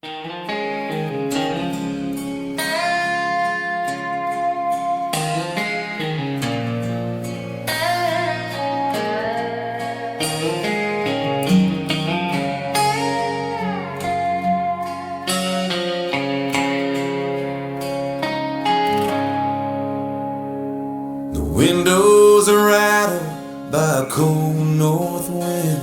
The windows are rattled by a cold north wind.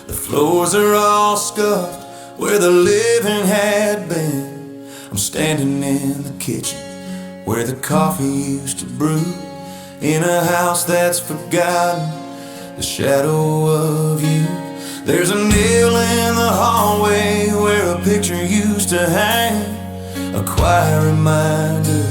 The floors are all scuffed where the living had been. I'm standing in the kitchen where the coffee used to brew, in a house that's forgotten the shadow of you. There's a nail in the hallway where a picture used to hang, a quiet reminder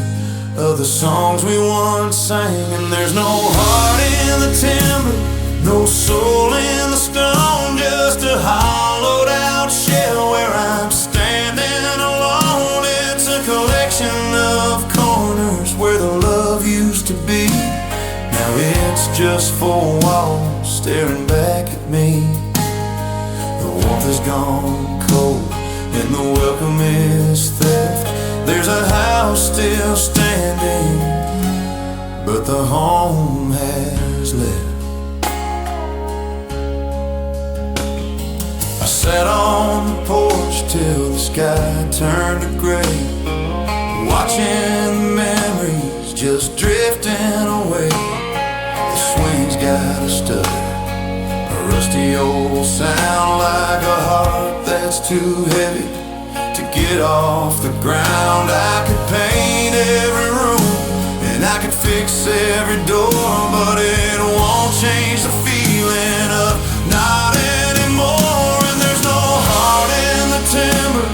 of the songs we once sang. And there's no heart in the timber, no soul in the stone, just a hollowed out shell where I'm standing alone. It's a collection of corners where the love used to be. Now it's just four walls staring back at me. The warmth is gone cold and the welcome is theft. There's a house still standing, but the home has left. I sat on the porch till the sky turned to gray, watching the memories just drifting away. The swing's got a stutter, a rusty old sound, like a heart that's too heavy to get off the ground. I could paint every room and I could fix every door, but it won't change the feeling of not anymore. And there's no heart in the timber,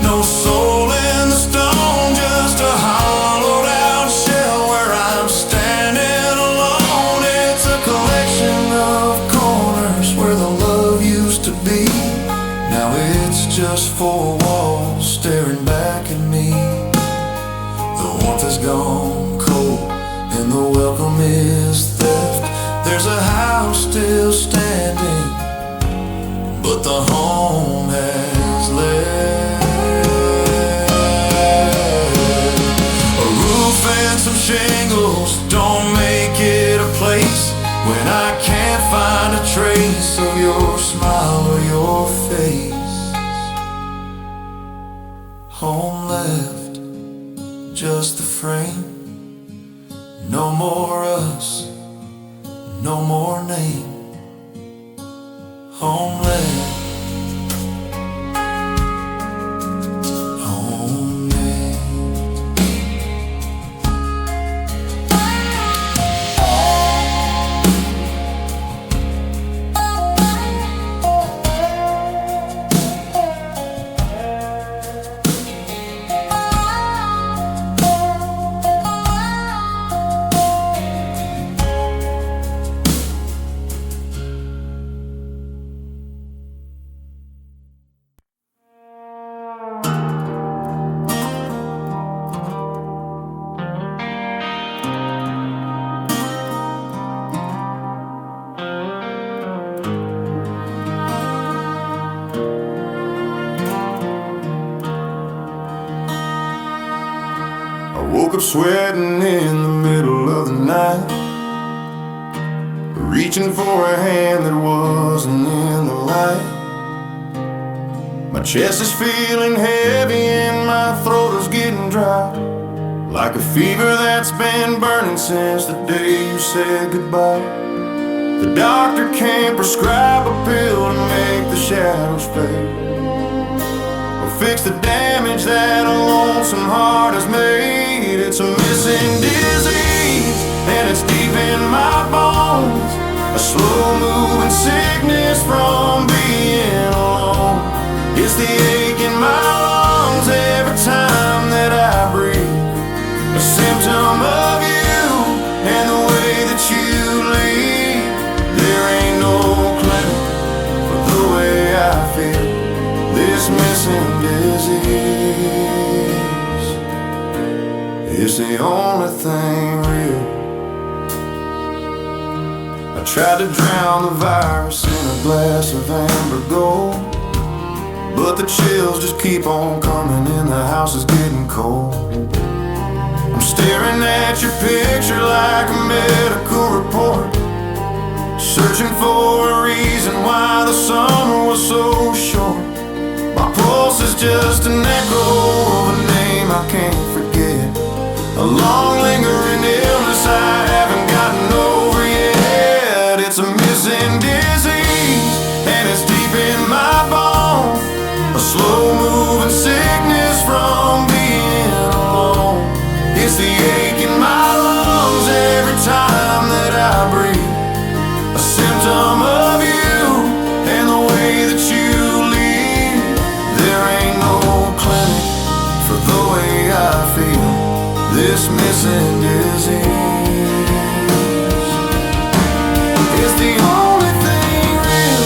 no soul in the stone, just a hollowed out shell where I'm standing alone. It's a collection of corners where the love used to be. Now it's just four walls staring back at me. The warmth is gone cold and the welcome is theft. There's a house still standing, but the home has left. A roof and some shingles don't make it a place when I can't find a trace of your smile or your face. Home left, just the frame. No more us, no more name. Home left, home left. Woke up sweating in the middle of the night, reaching for a hand that wasn't in the light. My chest is feeling heavy and my throat is getting dry, like a fever that's been burning since the day you said goodbye. The doctor can't prescribe a pill to make the shadows fade, or fix the damage that a lonesome heart has made. It's a missing disease and it's deep in my bones, a slow-moving sickness from being alone. It's the ache in my lungs every time that I breathe, a symptom of you and the way that you leave. There ain't no clinic for the way I feel, this missing disease. It's the only thing real. I tried to drown the virus in a glass of amber gold, but the chills just keep on coming and the house is getting cold. I'm staring at your picture like a medical report, searching for a reason why the summer was so short. My pulse is just an echo of a name I can't forget, a long lingering illness I haven't gotten over yet. It's a missing disease and it's deep in my bones, a slow moving sickness from being alone. It's the ache in my lungs every time that I breathe, a symptom of you and the way that you leave. There ain't no clinic for the way I feel, this missing disease is the only thing real.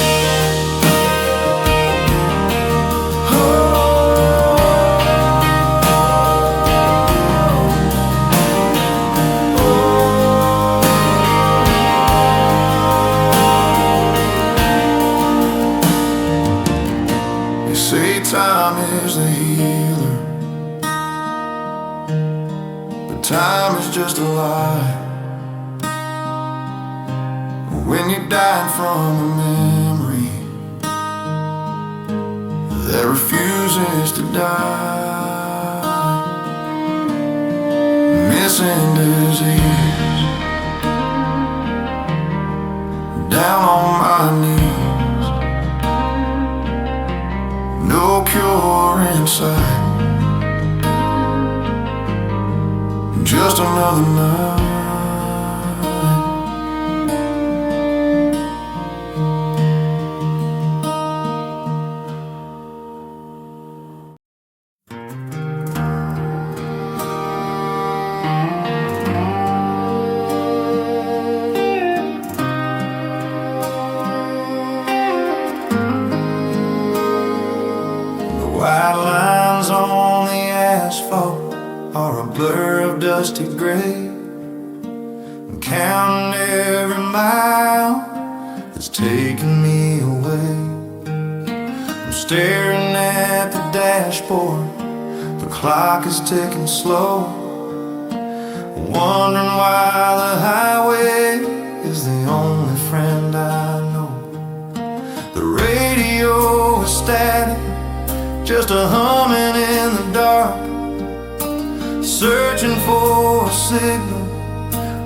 They say time is the healer, but time is just a lie. When you're dying from a memory that refuses to die, missing disease, down on my knees, no cure in sight, just another night. White lines on the asphalt are a blur of dusty gray. I'm counting every mile that's taking me away. I'm staring at the dashboard, the clock is ticking slow, wondering why the highway is the only friend I know. The radio is static, just a humming in the dark, searching for a signal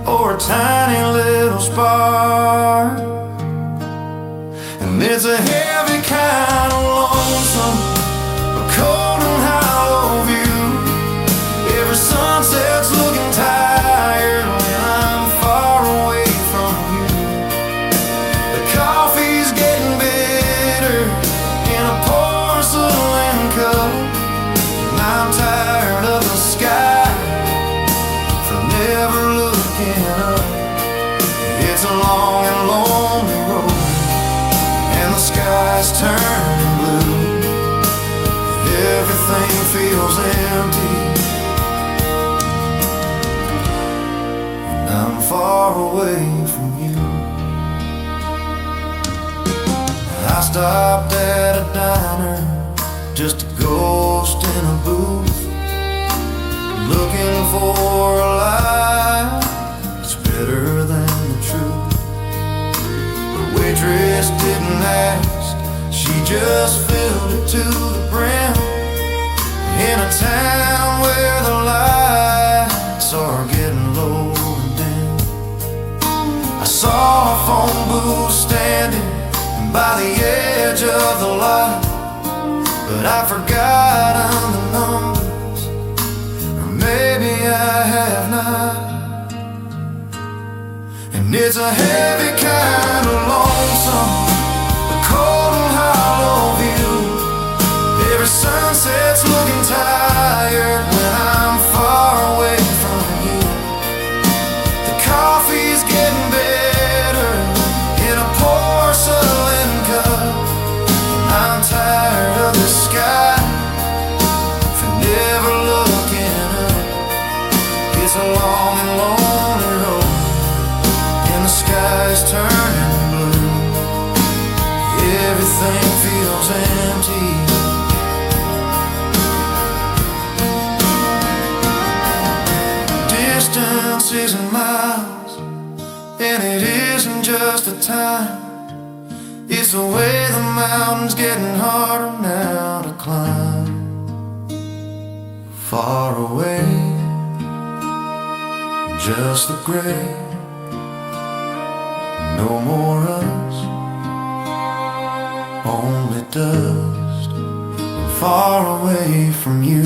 or a tiny little spark. And it's a heavy kind of lonesome, a cold and hollow view. Every sunset's looking tired when I'm far away from you. The coffee's getting bitter in a porcelain cup, and I'm tired of the sky from never looking up. It's a long and lonely road, and the sky's turning blue. Everything feels empty, and I'm far away from you. I stopped at a diner, just a ghost in a booth, looking for a lie that's better than the truth. The waitress didn't ask, she just filled it to the brim. In a town where the lights are getting low and dim, I saw a phone booth standing by the edge of the lot, but I forgotten the numbers, or maybe I have not. And it's a heavy kind of lonesome, a cold and hollow view. Every sunset's looking tired when I'm far away from you. The coffee's getting better in a porcelain cup, and I'm tired of the sky for never looking up. It's a long and lonely road, and the sky's turning blue. Everything feels empty, distance isn't miles, and it isn't just the time. It's the way the mountain's getting harder now to climb. Far away, just the gray. No more us, only dust. Far away from you.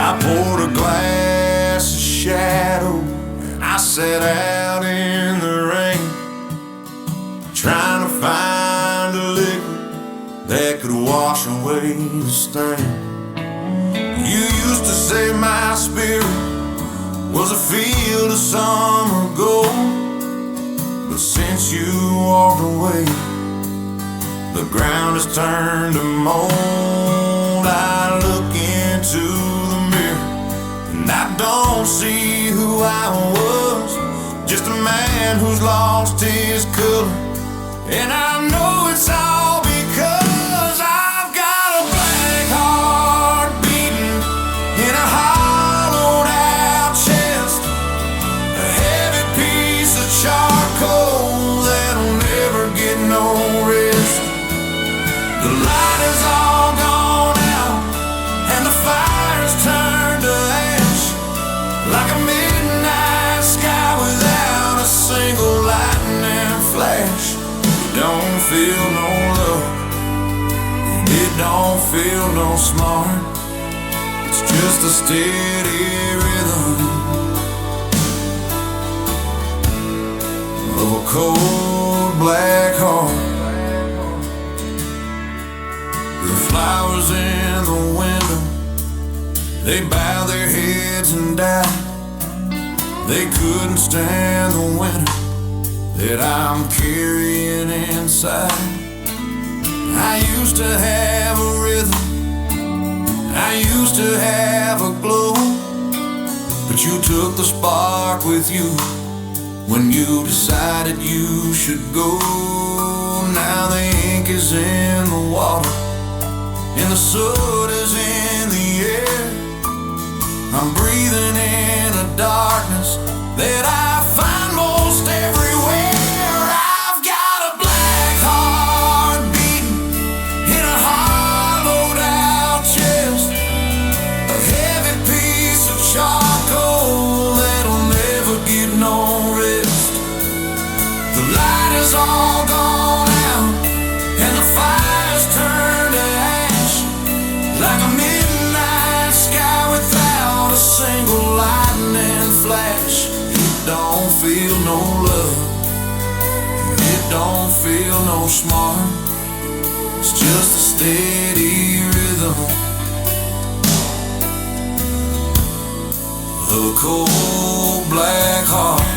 I poured a glass of shadow and I sat out in the rain, trying to find a liquid that could wash away the stain. You used to say my spirit was a field of summer gold, but since you walked away, the ground has turned to mold. I look into the mirror and I don't see who I was, just a man who's lost his color. And I know it's all because I've got a black heart beating in a hollowed out chest, a heavy piece of charcoal that'll never get no rest. The light is all gone out and the fire's turned to ash, like a midnight sky without a single lightning flash. It don't feel no love, and it don't feel no smart. It's just a steady rhythm of a cold black heart. The flowers in the window, they bow their heads and die. They couldn't stand the winter that I'm carrying inside. I used to have a rhythm, I used to have a glow, but you took the spark with you when you decided you should go. Now the ink is in the water and the soot is in the air. I'm breathing in a darkness that I find most everywhere. I've got a black heart beating in a hollowed out chest, a heavy piece of charcoal that'll never get no rest. The light is all gone out and the fire's turned to ash, like a midnight sky without a single lightning flash. It don't feel no love, it don't feel no smart. It's just a steady rhythm of a cold black heart.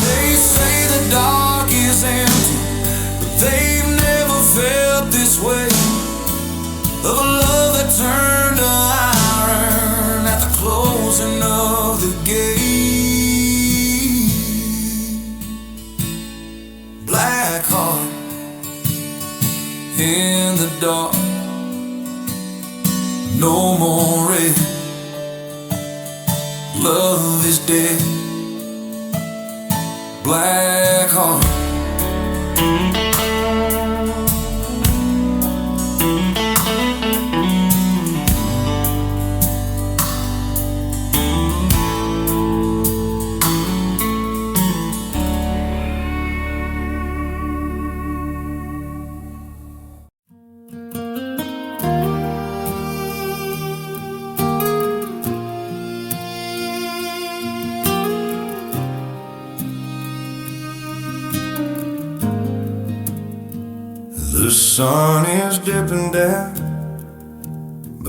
They say the dark is empty, but they've never felt this way, of a love that turned to iron at the closing of the gate. Black heart in the dark, no more red. Love is dead. Black heart. The sun is dipping down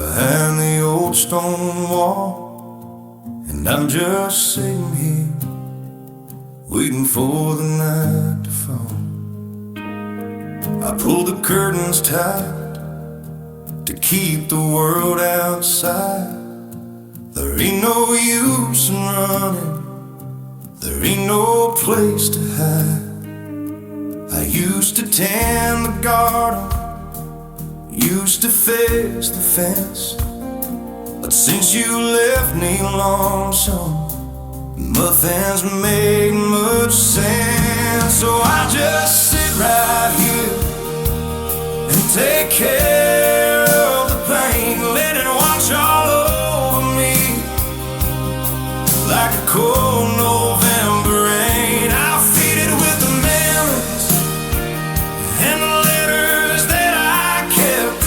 behind the old stone wall, and I'm just sitting here waiting for the night to fall. I pulled the curtains tight to keep the world outside. There ain't no use in running, there ain't no place to hide. I used to tend the garden, used to fix the fence, but since you left me lonesome, nothing's made much sense. So I just sit right here and take care of the pain, let it wash all over me like a cold November rain. I'll feed it with the memories and the letters that I kept,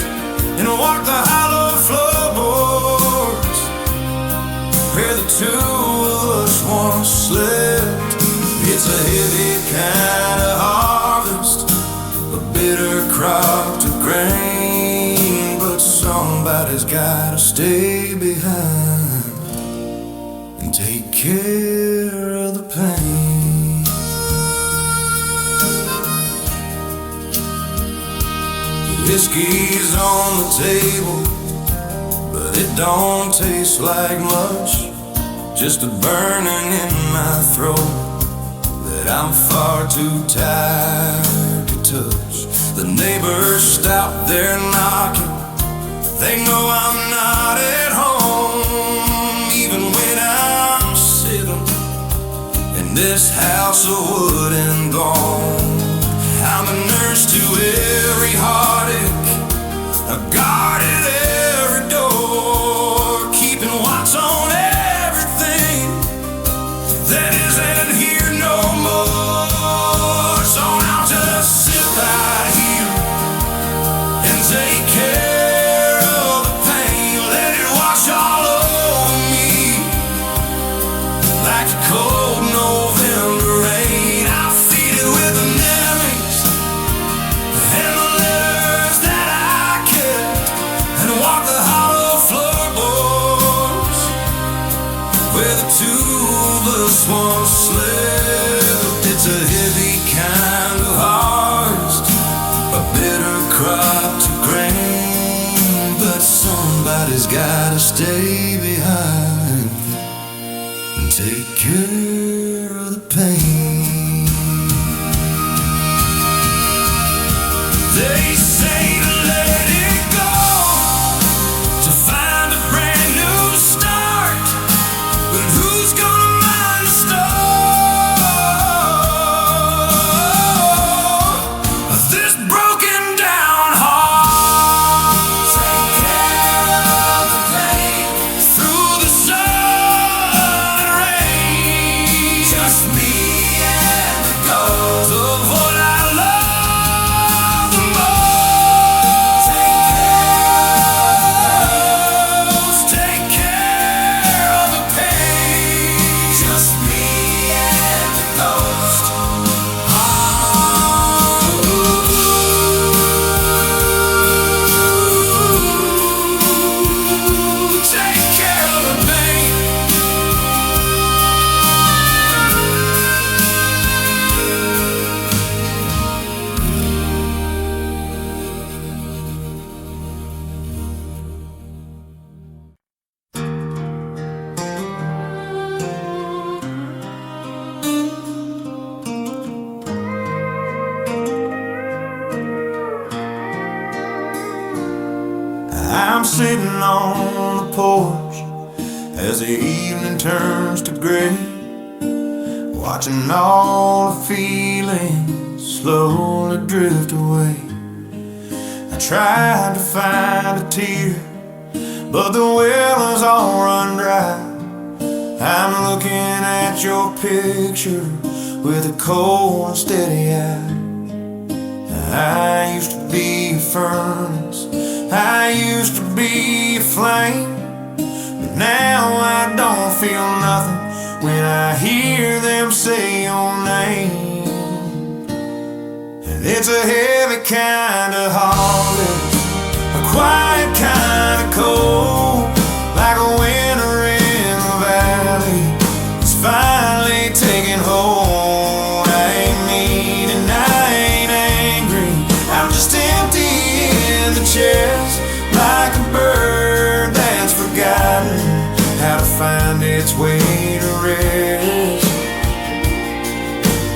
and walk the hollow floorboards where the two of us once slept. It's a heavy kind of harvest, a bitter crop to grain, but somebody's gotta stay behind and take care of the pain. Whiskey's on the table, but it don't taste like much, just a burning in my throat that I'm far too tired to touch. The neighbors stop their knocking, they know I'm not at home, even when I'm sitting in this house of wood and bone. I'm a nurse to every heartache, a guard at every door, keeping watch on everything that isn't here no more. So I'll just sit right here and take care of the pain, let it wash all over me like a cold November rain. I'll feed it with the memories and the letters that I kept, and walk the hollow floorboards where the two of us once slept. It's a heavy kind of harvest, a bitter crop to grain, but somebody's gotta stay behind and take care of the pain. They say to let it go, to find a brand new start, but who's gonna mind the start of this broken down heart? Take care of the pain through the sun and rain, just me and the ghost of what I love the most. Take care of the pain, just me and the ghost. Take care of the pain. I'm sitting on the porch as the evening turns to gray, watching all the feelings slowly drift away. I tried to find a tear, but the well is all run dry. I'm looking at your picture with a cold and steady eye. I used to be a furnace, I used to be a flame, but now I don't feel nothing when I hear them say your name. And it's a heavy kind of harvest, a quiet kind of cold, like a winter in the valley. It's finally taking hold. I ain't mean and I ain't angry. I'm just empty in the chest, like a bird that's forgotten how to find its way to rest.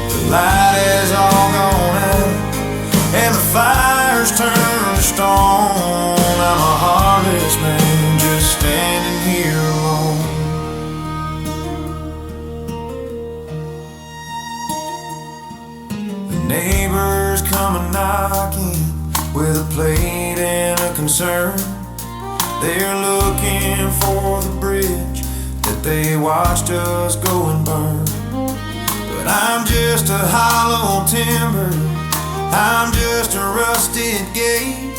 The light has all gone out and the fire's turned to stone. I'm a heartless man just standing here alone. The neighbors come a knocking with a plate and a concern. They're looking for the bridge that they watched us go and burn. But I'm just a hollow timber, I'm just a rusted gate.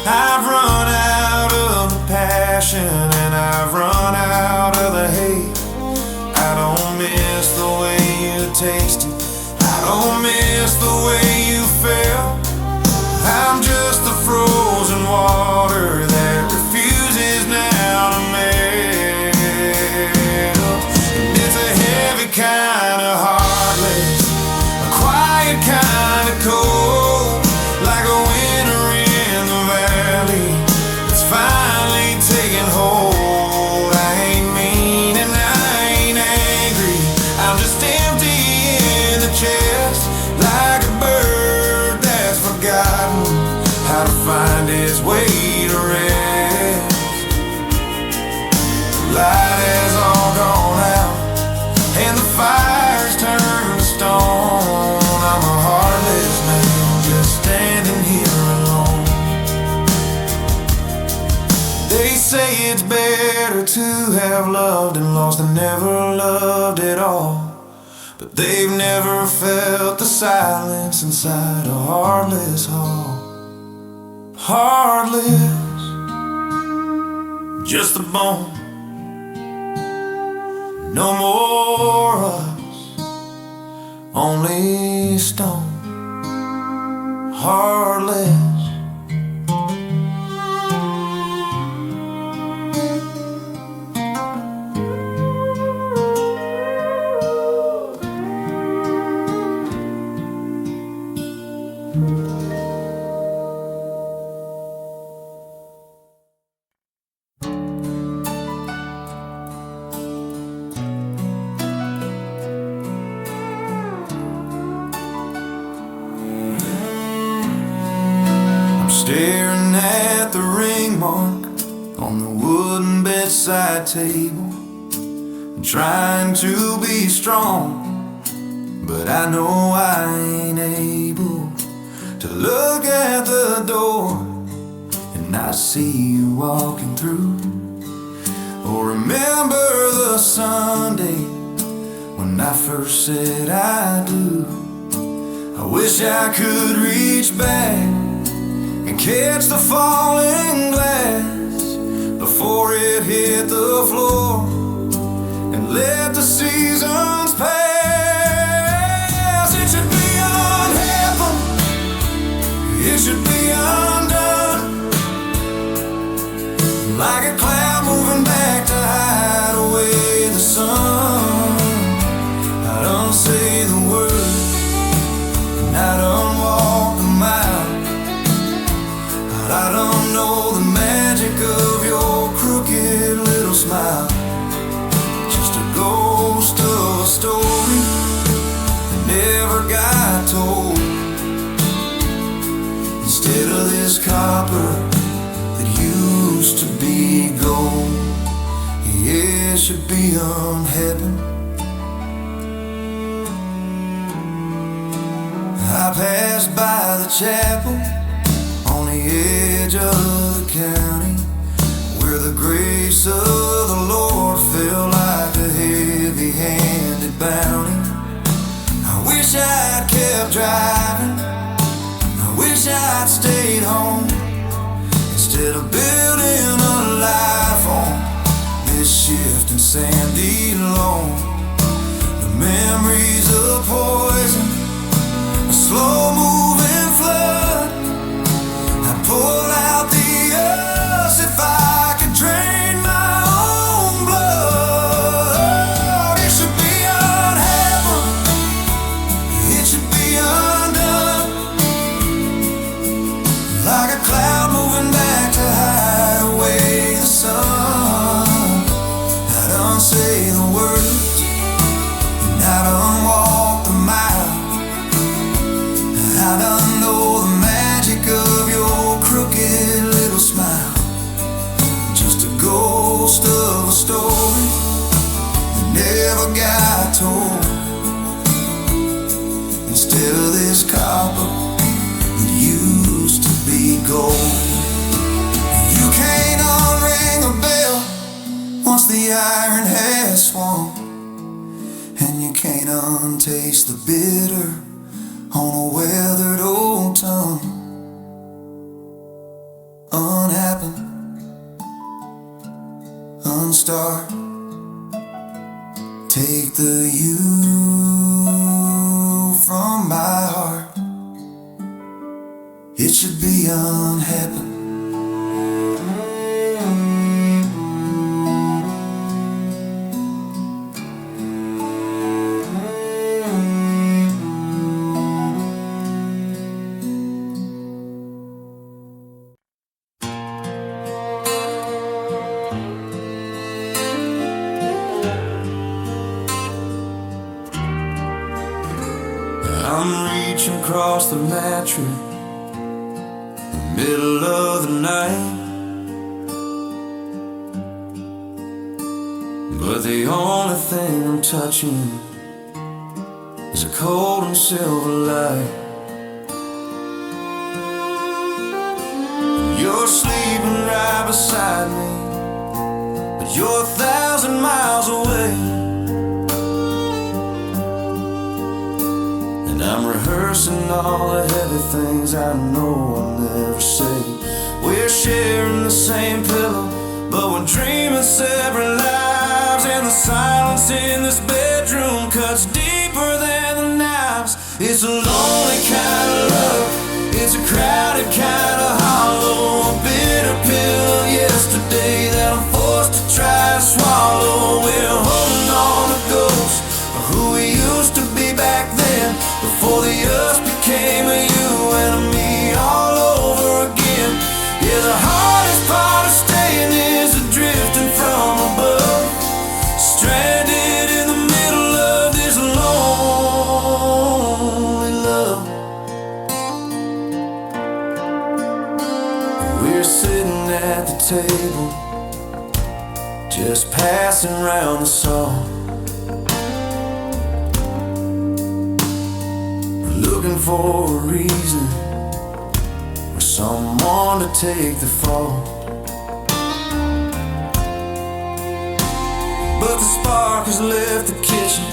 I've run out of the passion and I've run out of the hate. I don't miss the way you tasted, I don't miss the way you felt. I'm just the frozen water that refuses now to melt. And it's a heavy kind of heartless, a quiet kind of cold, like a winter in the valley. It's finally taking hold. I ain't mean and I ain't angry. I'm just empty in the chest, like a bird that's forgotten how to find its way to rest. The light has all gone out and the fire's turned to stone. I'm a heartless man just standing here alone. They say it's better to have loved and lost than never loved at all. But they've never felt the silence inside a heartless hall. Heartless, just a bone, no more us, only stone. Heartless. Staring at the ring mark on the wooden bedside table, trying to be strong, but I know I ain't able to look at the door and I see you walking through. Or remember the Sunday when I first said I do. I wish I could reach back and catch the falling glass before it hit the floor and let the seasons pass. It should be unhappen, it should be undone, like a cloud moving back to hide away the sun. I don't say the word and I don't walk the mile, I don't know the magic of your crooked little smile. Just a ghost of a story that never got told. Instead of this copper that used to be gold. Yeah, it should be unhappen. I passed by the chapel on the edge of the county, where the grace of the Lord felt like a heavy-handed bounty. I wish I'd kept driving, I wish I'd stayed home, instead of building a life on this shifting sandy loam. The memories of poison, a slow-moving flood. I pull out the never got told. Instead of this copper that used to be gold. You can't unring a bell once the iron has swung, and you can't untaste the bitter on a weathered old tongue. Unhappen, unstart, take the you from my heart. It should be unhappen. I'm reaching across the mattress, middle of the night, but the only thing I'm touching is a cold and silver light. You're sleeping right beside me, but you're 1,000 miles away. And I'm rehearsing all the heavy things I know I'll never say. We're sharing the same pillow, but we're dreaming separate lives. And the silence in this bedroom cuts deeper than the knives. It's a lonely kind of love, it's a crowded kind of hollow. A bitter pill of yesterday that I'm forced to try to swallow. We're holding on to ghosts of who we used to be back then, before the us became a you and a me all over again. Yeah, the hardest part of staying is the drifting from above, stranded in the middle of this lonely love. We're sitting at the table, just passing around the salt, looking for a reason for someone to take the fall. But the spark has left the kitchen,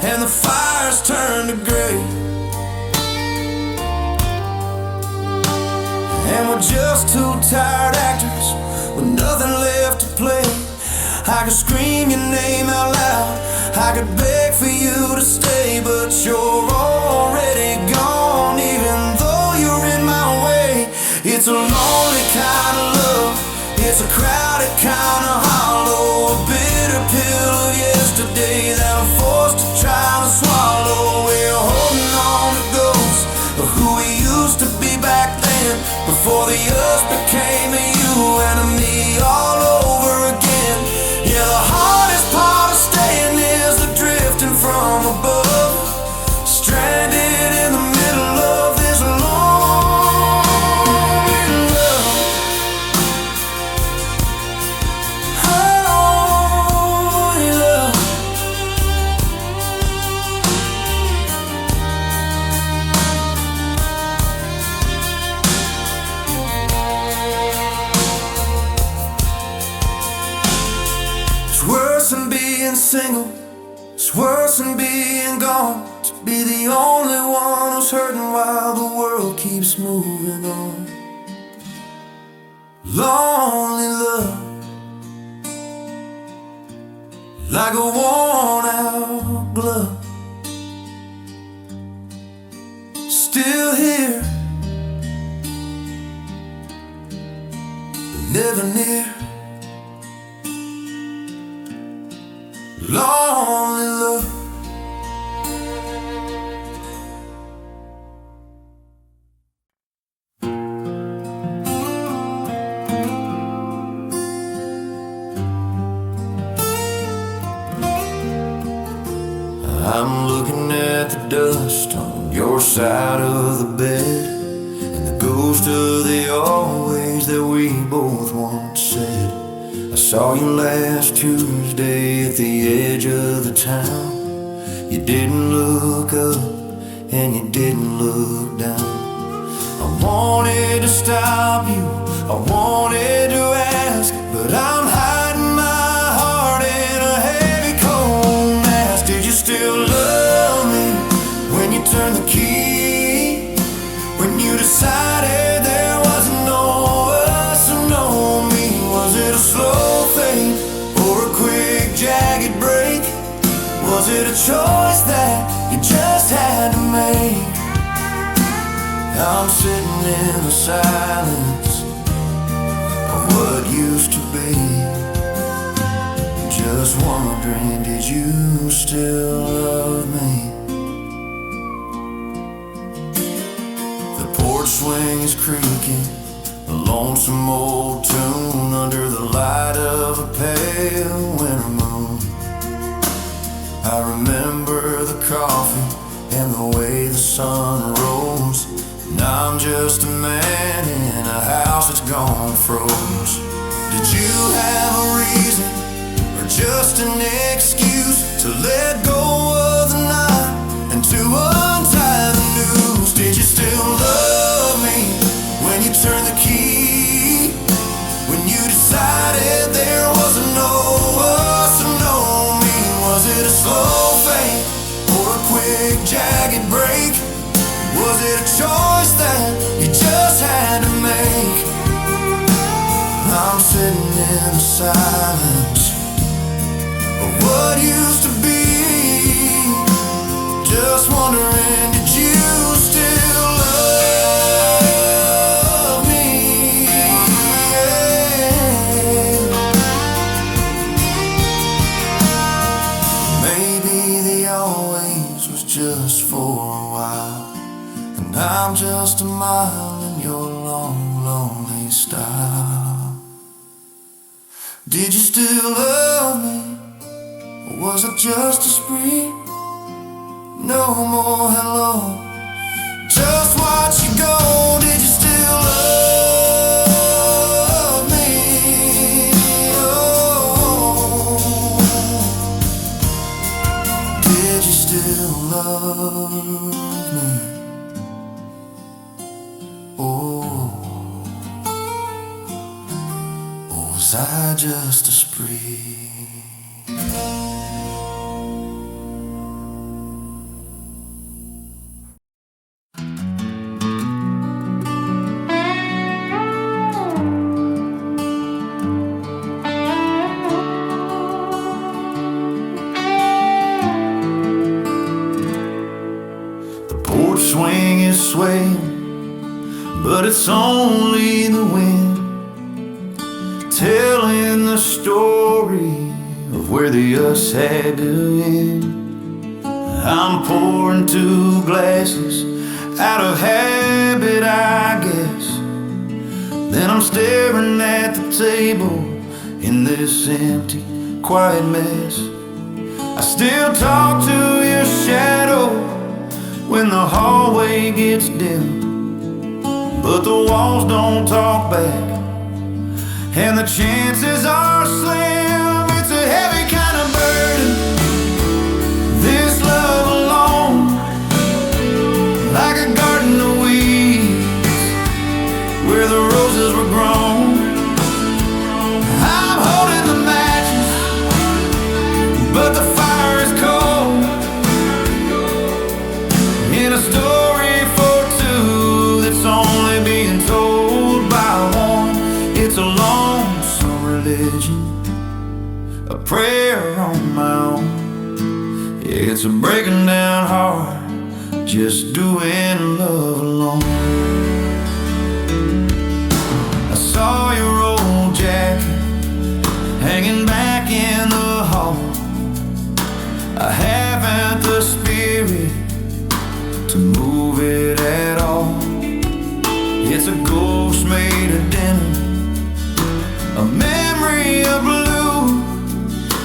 and the fire's turned to gray, and we're just two tired actors with nothing left to play. I could scream your name out loud, I could beg for you to stay, but you're already gone, even though you're in my way. It's a lonely kind of love, it's a crowded kind of hollow. A bitter pill of yesterday that I'm forced to try to swallow. We're holding on to ghosts of who we used to be back then, before the us became a you and a me all over again. Yeah, the hardest part of staying is the drifting from above, stranded in the middle of this lonely love. Lonely love. It's worse than being single, it's worse than being gone, to be the only one who's hurting while the world keeps moving on. Lonely love, like a worn out glove, still here, but never near. Lonely love. I'm looking at the dust on your side of the bed, and the ghost of the always that we both once said. I Saw you last Tuesday at the edge of the town. You didn't look up and you didn't look down. I wanted to stop you, I wanted to ask, but I'm hiding my heart in a heavy cold mask. Did you still love me when you turned the key? When you decided there was no us or no me? Was it a slow fade or a quick jagged break? Was it a choice that you just had to make? I'm sitting in the silence of what used to be, just wondering, did you still love me? The porch swing is creaking, a lonesome old tune under the light of a pale winter moon. I remember the coffee and the way the sun rose. Now I'm just a man in a house that's gone froze. Did you have a reason or just an excuse to let go of the night and to untie the noose? Did you still love me when you turned the key? When you decided there was no us or no me? Was it a slow fade or a quick jagged break? Was it a choice that you just had to make? I'm sitting in the silence of what used to be, just wondering, did you still love me? Yeah. Maybe the always was just for a while, and I'm just a mile in your long, lonely style. Did you still love me, or was it just a spree? No more hello, just watch you go. Did you still love me? Oh, did you still love me? Was I just a spree? The porch swing is swaying, but it's only the wind telling the story of where the us had to end. I'm pouring 2 glasses out of habit, I guess. Then I'm staring at the table in this empty, quiet mess. I still talk to your shadow when the hallway gets dim, but the walls don't talk back, and the chances are slim. It's a heavy kind of burden, this love alone, like a garden of weeds where the roses were grown. I'm holding the matches, but the fire is cold. In a story for 2 that's only being told by one, it's a lonesome religion, a prayer on my own. It's a breaking down heart, just doing love alone. I saw your old jacket hanging back in the hall. I haven't the spirit to move it at all. It's a ghost made of denim, a memory of blue,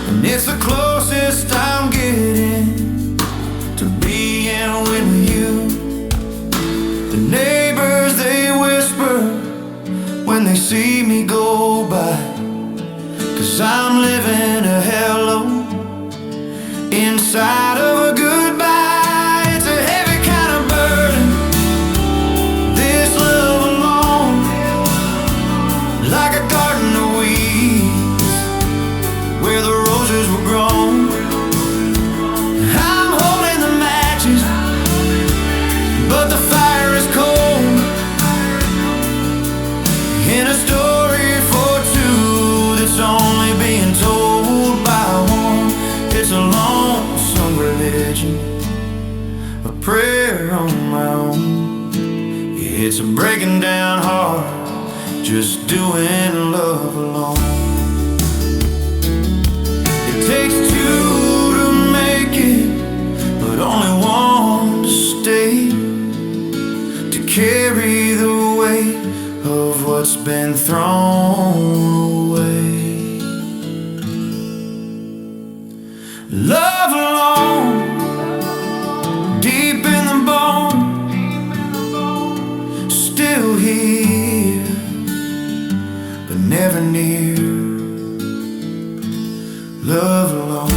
and it's the closest I'm getting to being with you. The neighbors, they whisper when they see me go by, 'cause 'cause I'm living a hello inside of a goodbye. It's a heavy kind of burden, this love alone, like a garden of weeds where the roses were grown. I'm holding the matches, but the fire is cold. In a story for two that's only being told by one, it's a lonesome religion, a prayer on my own. It's a breaking down heart, just doing love alone. It takes two to make it, but only one to stay, to carry the weight of what's been thrown away. Love alone, deep in the bone, still here, but never near. Love alone.